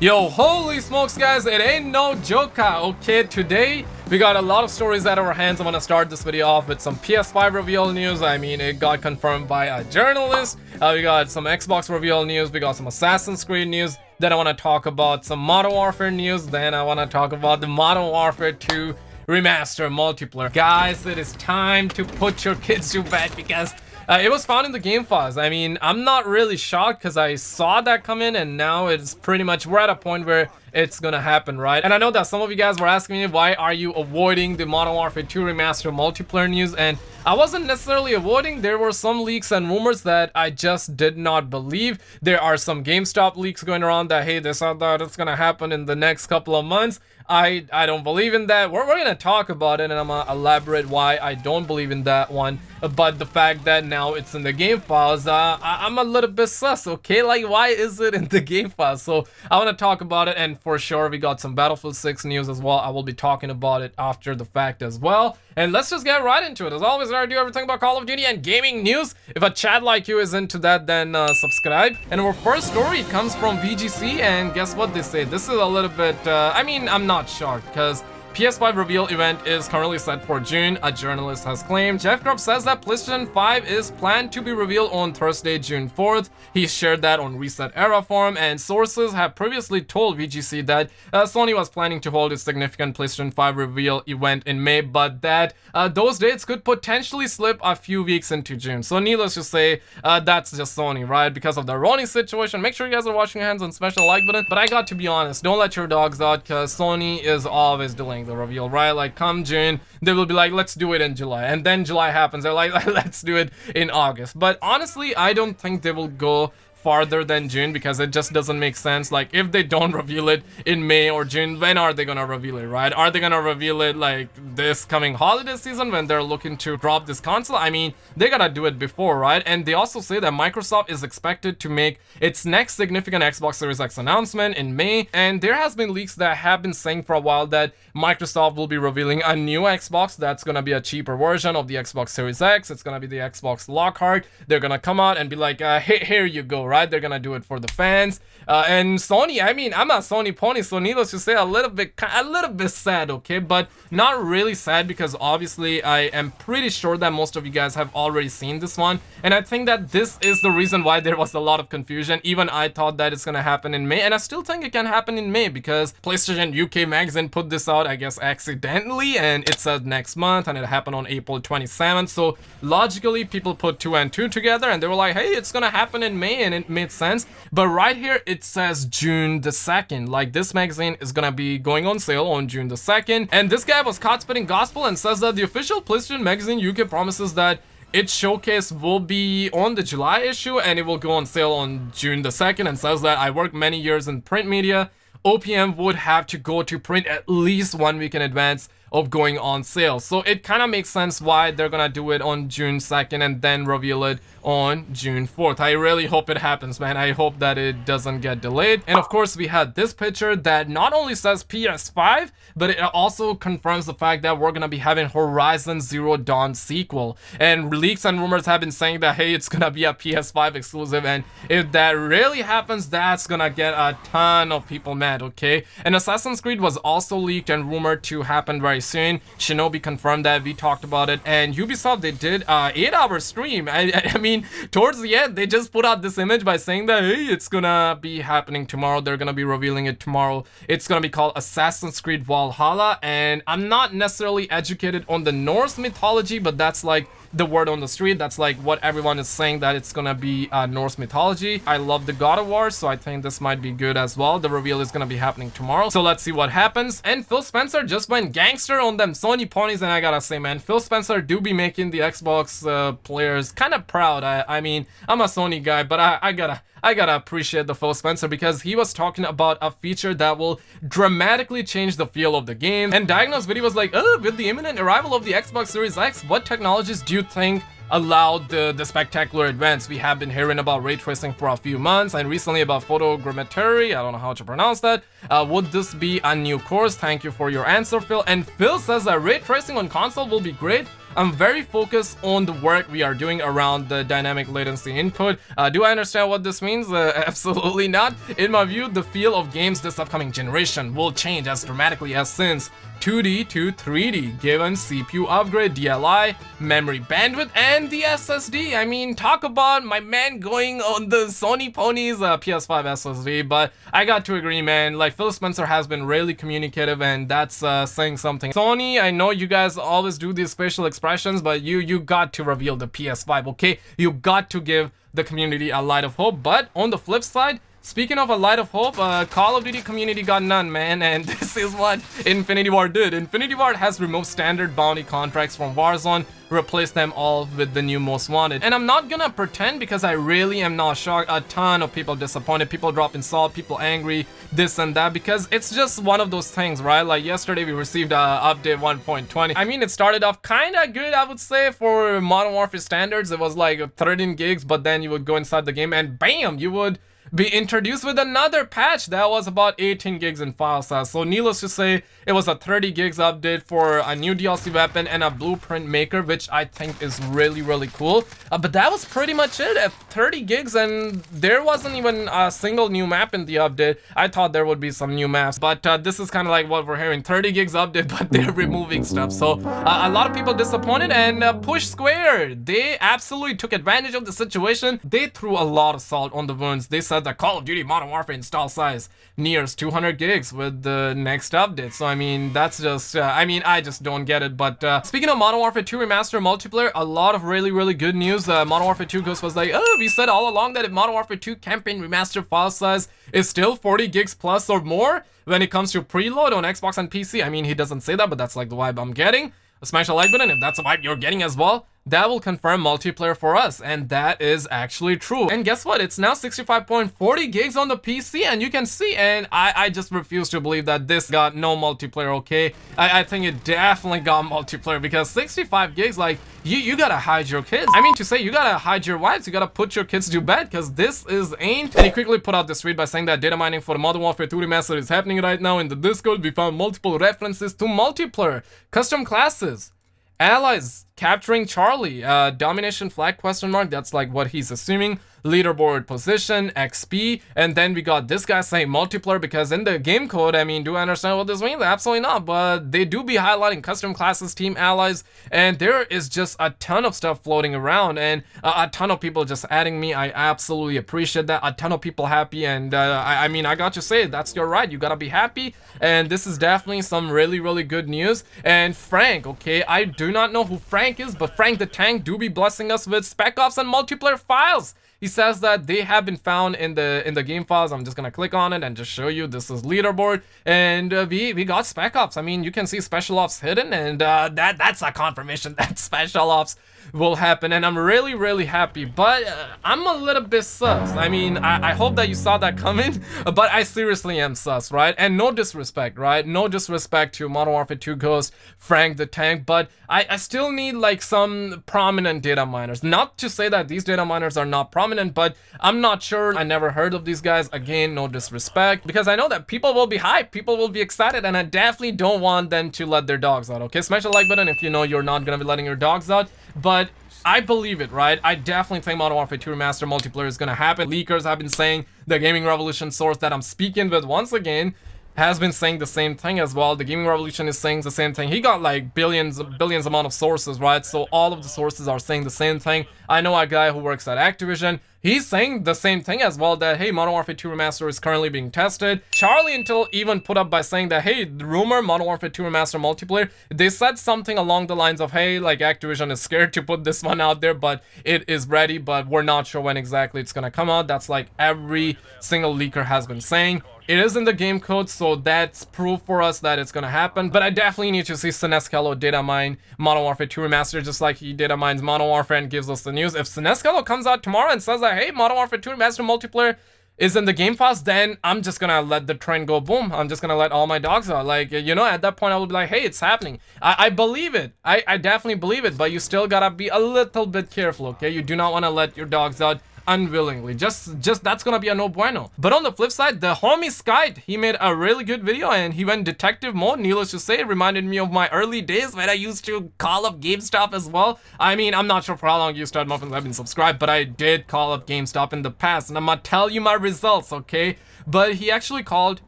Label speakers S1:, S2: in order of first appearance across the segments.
S1: Yo, holy smokes guys, it ain't no joke, okay? Today we got a lot of stories at our hands. I'm gonna start this video off with some PS5 reveal news. I mean, it got confirmed by a journalist. We got some Xbox reveal news, we got some Assassin's Creed news. Then I want to talk about some Modern Warfare news. Then I want to talk about the Modern Warfare 2 Remastered Multiplayer. Guys, it is time to put your kids to bed because it was found in the game files. I mean, I'm not really shocked because I saw that come in, and now it's pretty much we're at a point where it's gonna happen, right? And I know that some of you guys were asking me, why are you avoiding the Modern Warfare 2 Remastered Multiplayer news? And I wasn't necessarily avoiding. There were some leaks and rumors that I just did not believe. There are some GameStop leaks going around that, hey, this or that, it's gonna happen in the next couple of months. I don't believe in that. We're gonna talk about it, and I'm gonna elaborate why I don't believe in that one. But the fact that now it's in the game files, I'm a little bit sus, okay? Like, why is it in the game files? So I want to talk about it, and for sure we got some Battlefield 6 news as well. I will be talking about it after the fact as well. And let's just get right into it. As always, I do everything about Call of Duty and gaming news. If a chat like you is into that, then subscribe. And our first story comes from VGC, and guess what they say? This is a little bit, I mean, I'm not shocked because PS5 reveal event is currently set for June, a journalist has claimed. Jeff Grubb says that PlayStation 5 is planned to be revealed on Thursday, June 4th. He shared that on Reset Era forum, and sources have previously told VGC that Sony was planning to hold a significant PlayStation 5 reveal event in May, but that those dates could potentially slip a few weeks into June. So needless to say, that's just Sony, right? Because of the Ronnie situation. Make sure you guys are washing your hands and smash the like button. But I got to be honest, don't let your dogs out, because Sony is always delaying the reveal, right? Like, come June, they will be like, let's do it in July, and then July happens, they're like, let's do it in August. But honestly, I don't think they will go farther than June, because it just doesn't make sense. Like, if they don't reveal it in May or June, when are they gonna reveal it, right? Are they gonna reveal it like this coming holiday season when they're looking to drop this console? I mean, they gotta do it before, right? And they also say that Microsoft is expected to make its next significant Xbox Series X announcement in May, and there has been leaks that have been saying for a while that Microsoft will be revealing a new Xbox that's gonna be a cheaper version of the Xbox Series X. It's gonna be the Xbox Lockhart. They're gonna come out and be like, here you go, right? They're gonna do it for the fans. And Sony, I mean, I'm a Sony pony, so needless to say, a little bit sad, okay? But not really sad, because obviously I am pretty sure that most of you guys have already seen this one, and I think that this is the reason why there was a lot of confusion. Even I thought that it's gonna happen in May, and I still think it can happen in May, because PlayStation UK magazine put this out, I guess accidentally, and it said next month, and it happened on April 27th. So logically, people put 2 and 2 together, and they were like, hey, it's gonna happen in May, and it made sense. But right here it says June the 2nd. Like, this magazine is gonna be going on sale on June the 2nd, and this guy was caught spitting gospel and says that the official PlayStation magazine UK promises that its showcase will be on the July issue, and it will go on sale on June the 2nd, and says that I worked many years in print media. OPM would have to go to print at least 1 week in advance of going on sale. So it kind of makes sense why they're gonna do it on June 2nd and then reveal it on June 4th. I really hope it happens, man. I hope that it doesn't get delayed. And of course, we had this picture that not only says PS5, but it also confirms the fact that we're gonna be having Horizon Zero Dawn sequel. And leaks and rumors have been saying that, hey, it's gonna be a PS5 exclusive, and if that really happens, that's gonna get a ton of people mad, okay? And Assassin's Creed was also leaked and rumored to happen very soon. Shinobi confirmed that, we talked about it. And Ubisoft, they did a 8-hour stream. I mean, towards the end, they just put out this image by saying that, hey, it's gonna be happening tomorrow. They're gonna be revealing it tomorrow. It's gonna be called Assassin's Creed Valhalla, and I'm not necessarily educated on the Norse mythology, but that's like the word on the street. That's like what everyone is saying, that it's gonna be Norse mythology. I love the God of War, so I think this might be good as well. The reveal is gonna be happening tomorrow, so let's see what happens. And Phil Spencer just went gangster on them Sony ponies, and I gotta say, man, Phil Spencer do be making the Xbox players kind of proud. I mean, I'm a Sony guy, but I gotta appreciate the Phil Spencer, because he was talking about a feature that will dramatically change the feel of the game. And Diagno's video was like, oh, with the imminent arrival of the Xbox Series X, what technologies do you think allowed the spectacular advance? We have been hearing about ray tracing for a few months, and recently about photogrammetry. I don't know how to pronounce that. Would this be a new course? Thank you for your answer, Phil. And Phil says that ray tracing on console will be great. I'm very focused on the work we are doing around the dynamic latency input. Do I understand what this means? Absolutely not. In my view, the feel of games this upcoming generation will change as dramatically as since 2D to 3D, given CPU upgrade, DLI, memory bandwidth, and the SSD. I mean, talk about my man going on the Sony ponies PS5 SSD, but I got to agree, man. Like, Phil Spencer has been really communicative, and that's saying something. Sony, I know you guys always do these facial expressions, but you got to reveal the PS5, okay? You got to give the community a light of hope. But on the flip side, speaking of a light of hope, Call of Duty community got none, man, and this is what Infinity Ward did. Infinity Ward has removed standard bounty contracts from Warzone, replaced them all with the new Most Wanted. And I'm not gonna pretend, because I really am not shocked. A ton of people disappointed, people dropping salt, people angry, this and that, because it's just one of those things, right? Like yesterday we received update 1.20. I mean, it started off kinda good, I would say, for Modern Warfare standards. It was like 13 gigs, but then you would go inside the game and bam, you would be introduced with another patch that was about 18 gigs in file size. So needless to say, it was a 30 gigs update for a new DLC weapon and a blueprint maker, which I think is really cool. But that was pretty much it at 30 gigs, and there wasn't even a single new map in the update. I thought there would be some new maps, but this is kind of like what we're hearing, 30 gigs update, but they're removing stuff. So a lot of people disappointed, and Push Square, they absolutely took advantage of the situation. They threw a lot of salt on the wounds. They said that Call of Duty Modern Warfare install size nears 200 gigs with the next update. So I mean, that's just I mean, I just don't get it. But speaking of Modern Warfare 2 Remastered Multiplayer, a lot of really good news. Modern Warfare 2 Ghost was like, oh, we said all along that if Modern Warfare 2 campaign remastered file size is still 40 gigs plus or more when it comes to preload on Xbox and PC. I mean, he doesn't say that, but that's like the vibe I'm getting. Smash the like button if that's the vibe you're getting as well. That will confirm multiplayer for us, and that is actually true. And guess what? It's now 65.40 gigs on the PC, and you can see, and I just refuse to believe that this got no multiplayer, okay? I think it definitely got multiplayer, because 65 gigs, like, you gotta hide your kids. I mean to say, you gotta hide your wives, you gotta put your kids to bed, because this is ain't. And he quickly put out this tweet by saying that data mining for the Modern Warfare 2 Remastered is happening right now. In the Discord, we found multiple references to multiplayer, custom classes, allies capturing Charlie, domination flag question mark, that's like what he's assuming, leaderboard position, XP, and then we got this guy saying multiplayer, because in the game code, I mean, do I understand what this means? Absolutely not, but they do be highlighting custom classes, team allies, and there is just a ton of stuff floating around, and a ton of people just adding me. I absolutely appreciate that. A ton of people happy, and I mean, I got to say, that's your right, you gotta be happy, and this is definitely some really good news. And Frank, okay, I do not know who Frank is, but Frank the Tank do be blessing us with Spec Ops and multiplayer files. He says that they have been found in the game files. I'm just gonna click on it and just show you. This is leaderboard, and we got Spec Ops. I mean, you can see Special Ops hidden, and that's a confirmation that Special Ops will happen, and I'm really happy. But I'm a little bit sus. I mean, I hope that you saw that coming, but I seriously am sus, right? And no disrespect, right? No disrespect to Modern Warfare 2 Ghost, Frank the Tank, but I still need like some prominent data miners. Not to say that these data miners are not prominent, but I'm not sure. I never heard of these guys. Again, no disrespect, because I know that people will be hyped, people will be excited, and I definitely don't want them to let their dogs out, okay? Smash the like button if you know you're not gonna be letting your dogs out. But I believe it, right? I definitely think Modern Warfare 2 Remastered Multiplayer is gonna happen. Leakers have been saying, the Gaming Revolution source that I'm speaking with once again has been saying the same thing as well. The Gaming Revolution is saying the same thing. He got like billions amount of sources, right? So all of the sources are saying the same thing. I know a guy who works at Activision. He's saying the same thing as well, that hey, Modern Warfare 2 Remastered is currently being tested. Charlie Intel even put up by saying that hey, the rumor Modern Warfare 2 Remastered Multiplayer, they said something along the lines of hey, like Activision is scared to put this one out there, but it is ready, but we're not sure when exactly it's gonna come out. That's like every single leaker has been saying. It is in the game code, so that's proof for us that it's gonna happen. But I definitely need to see Sinescalo data mine Modern Warfare 2 Remastered, just like he data mines Modern Warfare and gives us the news. If Sinescalo comes out tomorrow and says that, hey, Modern Warfare 2 Remastered Multiplayer is in the game files, then I'm just gonna let the train go boom. I'm just gonna let all my dogs out. Like, you know, at that point I will be like, hey, it's happening. I believe it. I definitely believe it, but you still gotta be a little bit careful, okay? You do not want to let your dogs out unwillingly. Just that's gonna be a no bueno. But on the flip side, the homie Sky, he made a really good video and he went detective mode. Needless to say, it reminded me of my early days when I used to call up GameStop as well. I mean, I'm not sure for how long you Stud Muffins have been subscribed, but I did call up GameStop in the past, and I'm gonna tell you my results, okay? But he actually called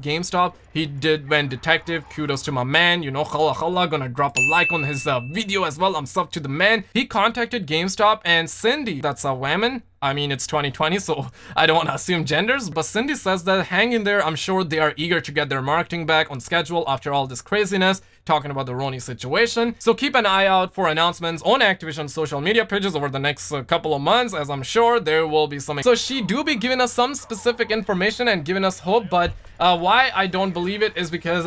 S1: GameStop. He went detective. Kudos to my man. You know, khalla, gonna drop a like on his video as well. I'm sub to the man. He contacted GameStop, and Cindy, that's a woman. I mean, it's 2020, so I don't want to assume genders, but Cindy says that hang in there. I'm sure they are eager to get their marketing back on schedule after all this craziness, talking about the Roni situation. So keep an eye out for announcements on Activision's social media pages over the next couple of months, as I'm sure there will be some. So she do be giving us some specific information and giving us hope, but why I don't believe it is because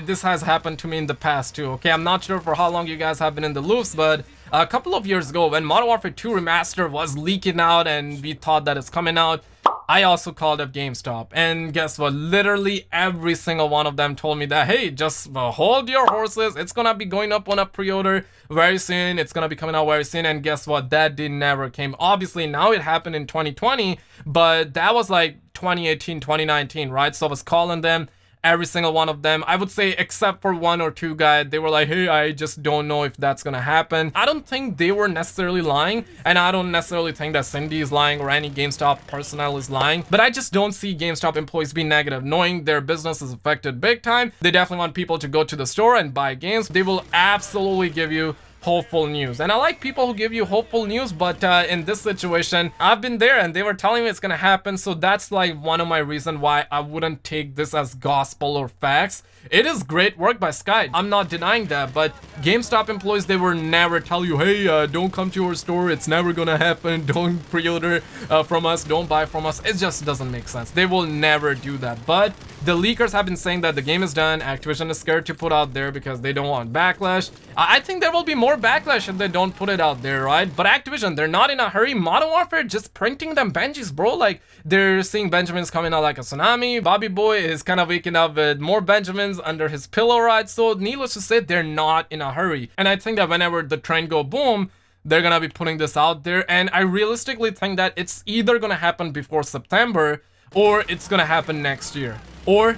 S1: this has happened to me in the past too, okay? I'm not sure for how long you guys have been in the loops, but a couple of years ago when Modern Warfare 2 Remastered was leaking out and we thought that it's coming out, I also called up GameStop, and guess what? Literally every single one of them told me that, hey, just hold your horses. It's gonna be going up on a pre-order very soon. It's gonna be coming out very soon. And guess what? That never came. Obviously, now it happened in 2020, but that was like 2018, 2019, right? So I was calling them. Every single one of them, I would say, except for one or two guys, they were like, hey, I just don't know if that's gonna happen. I don't think they were necessarily lying, and I don't necessarily think that Cindy is lying or any GameStop personnel is lying, but I just don't see GameStop employees being negative, knowing their business is affected big time. They definitely want people to go to the store and buy games. They will absolutely give you hopeful news, and I like people who give you hopeful news, but in this situation, I've been there and they were telling me it's gonna happen, so that's like one of my reasons why I wouldn't take this as gospel or facts. It is great work by Sky, I'm not denying that, but GameStop employees, they will never tell you, hey, don't come to our store, it's never gonna happen, don't pre-order from us, don't buy from us. It just doesn't make sense. They will never do that. But the leakers have been saying that the game is done. Activision is scared to put out there because they don't want backlash. I think there will be more backlash if they don't put it out there, right? But Activision, they're not in a hurry. Modern Warfare just printing them Benjis, bro. Like, they're seeing Benjamins coming out like a tsunami. Bobby Boy is kind of waking up with more Benjamins under his pillow, right? So needless to say, they're not in a hurry. And I think that whenever the trend go boom, they're gonna be putting this out there. And I realistically think that it's either gonna happen before September or it's gonna happen next year, or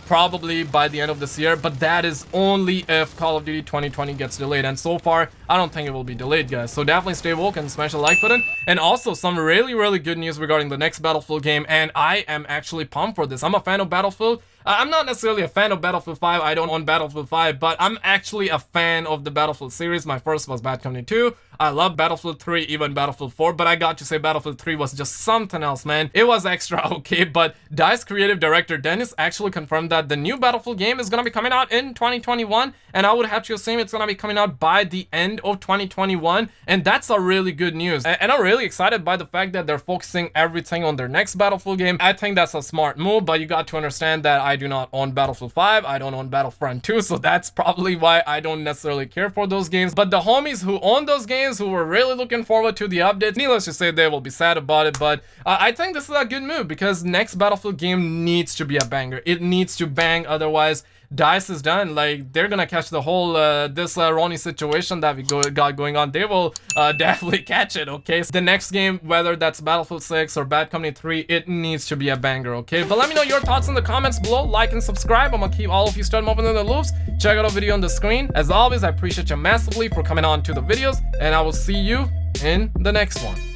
S1: probably by the end of this year, but that is only if Call of Duty 2020 gets delayed, and so far I don't think it will be delayed, guys. So definitely stay woke and smash the like button. And also some really good news regarding the next Battlefield game, and I am actually pumped for this. I'm a fan of Battlefield. I'm not necessarily a fan of Battlefield 5. I don't own Battlefield 5, but I'm actually a fan of the Battlefield series. My first was Bad Company 2. I love Battlefield 3, even Battlefield 4, but I got to say Battlefield 3 was just something else, man. It was extra okay, but DICE creative director Dennis actually confirmed that the new Battlefield game is gonna be coming out in 2021, and I would have to assume it's gonna be coming out by the end of 2021, and that's a really good news. And I'm really excited by the fact that they're focusing everything on their next Battlefield game. I think that's a smart move, but you got to understand that I do not own Battlefield 5, I don't own Battlefront 2, so that's probably why I don't necessarily care for those games. But the homies who own those games, who were really looking forward to the updates, needless to say, they will be sad about it. But I think this is a good move because next Battlefield game needs to be a banger. It needs to bang, otherwise DICE is done. Like, they're gonna catch the whole this Roni situation that we got going on. They will definitely catch it, okay? So the next game, whether that's Battlefield 6 or Bad Company 3, it needs to be a banger, okay? But let me know your thoughts in the comments below. Like and subscribe. I'm gonna keep all of you Stud Muffins in the loops. Check out a video on the screen. As always, I appreciate you massively for coming on to the videos, and I will see you in the next one.